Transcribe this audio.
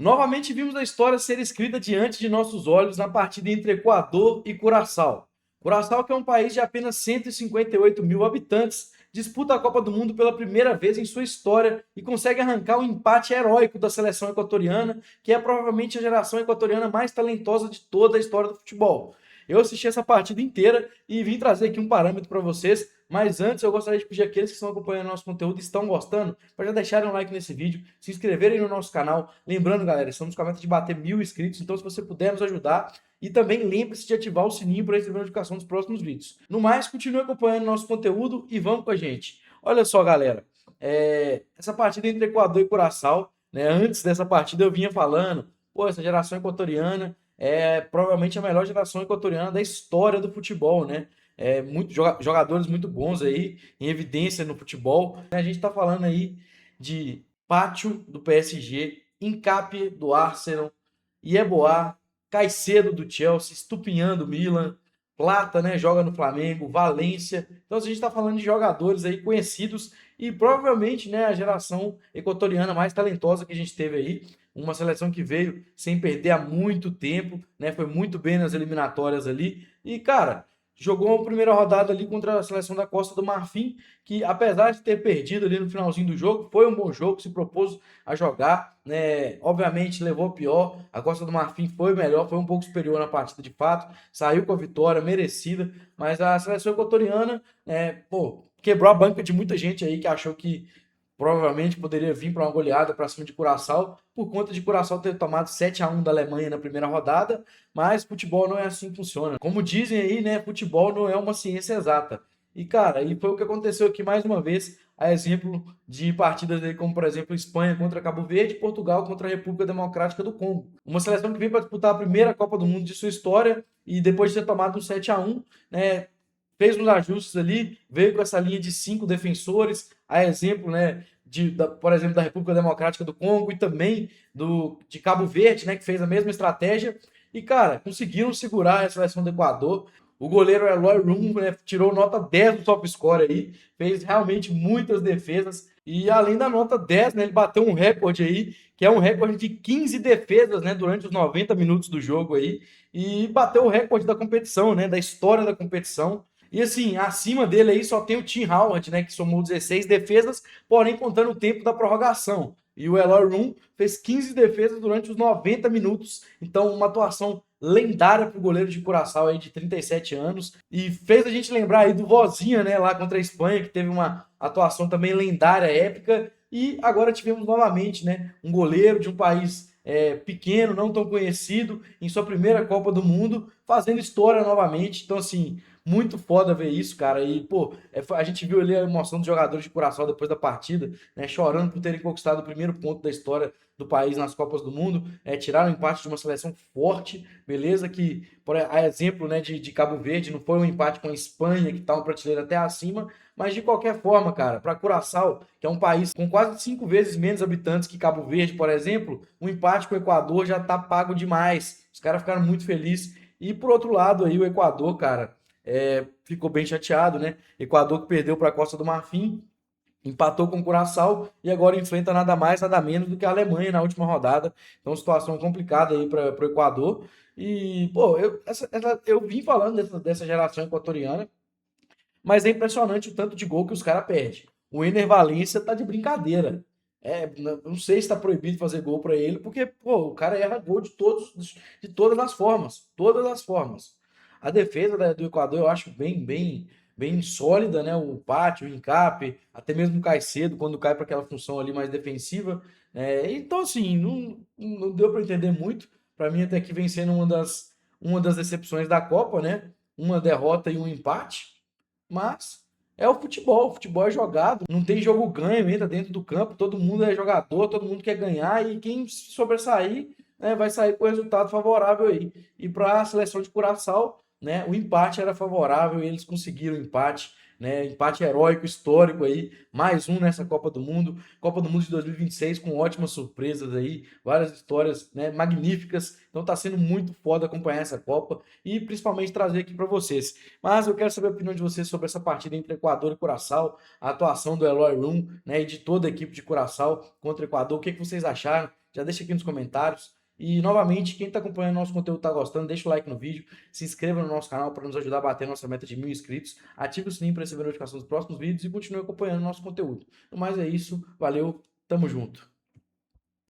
Novamente vimos a história ser escrita diante de nossos olhos na partida entre Equador e Curaçao. Curaçao, que é um país de apenas 158 mil habitantes, disputa a Copa do Mundo pela primeira vez em sua história e consegue arrancar um empate heróico da seleção equatoriana, que é provavelmente a geração equatoriana mais talentosa de toda a história do futebol. Eu assisti essa partida inteira e vim trazer aqui um parâmetro para vocês, mas antes eu gostaria de pedir àqueles que estão acompanhando nosso conteúdo e estão gostando, para já deixarem um like nesse vídeo, se inscreverem no nosso canal. Lembrando, galera, estamos com a meta de bater 1000 inscritos, então se você puder nos ajudar, e também lembre-se de ativar o sininho para receber notificação dos próximos vídeos. No mais, continue acompanhando nosso conteúdo e vamos com a gente. Olha só, galera, essa partida entre Equador e Curaçao, né, antes dessa partida eu vinha falando, pô, essa geração equatoriana é provavelmente a melhor geração equatoriana da história do futebol, né? Jogadores muito bons aí, em evidência no futebol. A gente está falando aí de Pátio do PSG, Hincapié do Arsenal, Yeboah, Caicedo do Chelsea, Estupinhan do Milan, Plata, né, joga no Flamengo, Valência. Então a gente está falando de jogadores aí conhecidos e provavelmente, né, a geração equatoriana mais talentosa que a gente teve aí. Uma seleção que veio sem perder há muito tempo, né, foi muito bem nas eliminatórias ali. E, cara, jogou a primeira rodada ali contra a seleção da Costa do Marfim, que apesar de ter perdido ali no finalzinho do jogo, foi um bom jogo, se propôs a jogar, né? Obviamente levou o pior, a Costa do Marfim foi melhor, foi um pouco superior na partida de fato, saiu com a vitória merecida, mas a seleção equatoriana, pô, quebrou a banca de muita gente aí que achou que provavelmente poderia vir para uma goleada para cima de Curaçao, por conta de Curaçao ter tomado 7-1 da Alemanha na primeira rodada, mas futebol não é assim que funciona. Como dizem aí, né, futebol não é uma ciência exata. E, cara, e foi o que aconteceu aqui mais uma vez, a exemplo de partidas aí como, por exemplo, Espanha contra Cabo Verde e Portugal contra a República Democrática do Congo. Uma seleção que veio para disputar a primeira Copa do Mundo de sua história e depois de ter tomado um 7-1, né, fez uns ajustes ali, veio com essa linha de 5 defensores, a exemplo, né, por exemplo, da República Democrática do Congo e também de Cabo Verde, né, que fez a mesma estratégia. E, cara, conseguiram segurar a seleção do Equador. O goleiro Eloy Room, né, tirou nota 10 do top score aí, fez realmente muitas defesas. E além da nota 10, né, ele bateu um recorde aí, que é um recorde de 15 defesas, né, durante os 90 minutos do jogo aí. E bateu o recorde da competição, né, da história da competição. E assim, acima dele aí só tem o Tim Howard, né, que somou 16 defesas, porém contando o tempo da prorrogação. E o Eloy Room fez 15 defesas durante os 90 minutos. Então, uma atuação lendária para o goleiro de Curaçao aí de 37 anos. E fez a gente lembrar aí do Vozinha, né, lá contra a Espanha, que teve uma atuação também lendária, épica. E agora tivemos novamente, né, um goleiro de um país pequeno, não tão conhecido, em sua primeira Copa do Mundo, fazendo história novamente. Então, assim, muito foda ver isso, cara. E, pô, a gente viu ali a emoção dos jogadores de Curaçao depois da partida, né? Chorando por terem conquistado o primeiro ponto da história do país nas Copas do Mundo. Tiraram o empate de uma seleção forte, beleza? Que, por exemplo, né, de Cabo Verde, não foi um empate com a Espanha, que tá uma prateleira até acima. Mas de qualquer forma, cara, para Curaçao, que é um país com quase 5 vezes menos habitantes que Cabo Verde, por exemplo, um empate com o Equador já tá pago demais. Os caras ficaram muito felizes. E por outro lado, aí o Equador, cara, ficou bem chateado, né? Equador que perdeu para a Costa do Marfim, empatou com o Curaçao e agora enfrenta nada mais, nada menos do que a Alemanha na última rodada. Então, situação complicada aí para o Equador. E, pô, eu vim falando dessa geração equatoriana, mas é impressionante o tanto de gol que os caras perdem. O Ener Valencia tá de brincadeira. Não sei se está proibido fazer gol para ele, porque pô, o cara erra gol de todas as formas, todas as formas. A defesa do Equador eu acho bem sólida, né? O Pátio, o Hincapié, até mesmo o Caicedo quando cai para aquela função ali mais defensiva. Então assim, não deu para entender muito. Para mim até que vem sendo uma das decepções da Copa, né? Uma derrota e um empate. Mas é o futebol é jogado, não tem jogo ganho, entra dentro do campo, todo mundo é jogador, todo mundo quer ganhar e quem se sobressair, né, vai sair com o resultado favorável aí. E para a seleção de Curaçao, né, o empate era favorável e eles conseguiram o empate, né, empate heróico, histórico aí, mais um nessa Copa do Mundo de 2026 com ótimas surpresas aí, várias histórias, né, magníficas. Então tá sendo muito foda acompanhar essa Copa e principalmente trazer aqui para vocês. Mas eu quero saber a opinião de vocês sobre essa partida entre Equador e Curaçao, a atuação do Eloy Room, né, e de toda a equipe de Curaçao contra o Equador. O que vocês acharam? já deixa aqui nos comentários. E, novamente, quem está acompanhando nosso conteúdo está gostando, deixa o like no vídeo, se inscreva no nosso canal para nos ajudar a bater a nossa meta de 1.000 inscritos, ative o sininho para receber notificação dos próximos vídeos e continue acompanhando nosso conteúdo. No mais é isso, valeu, tamo junto!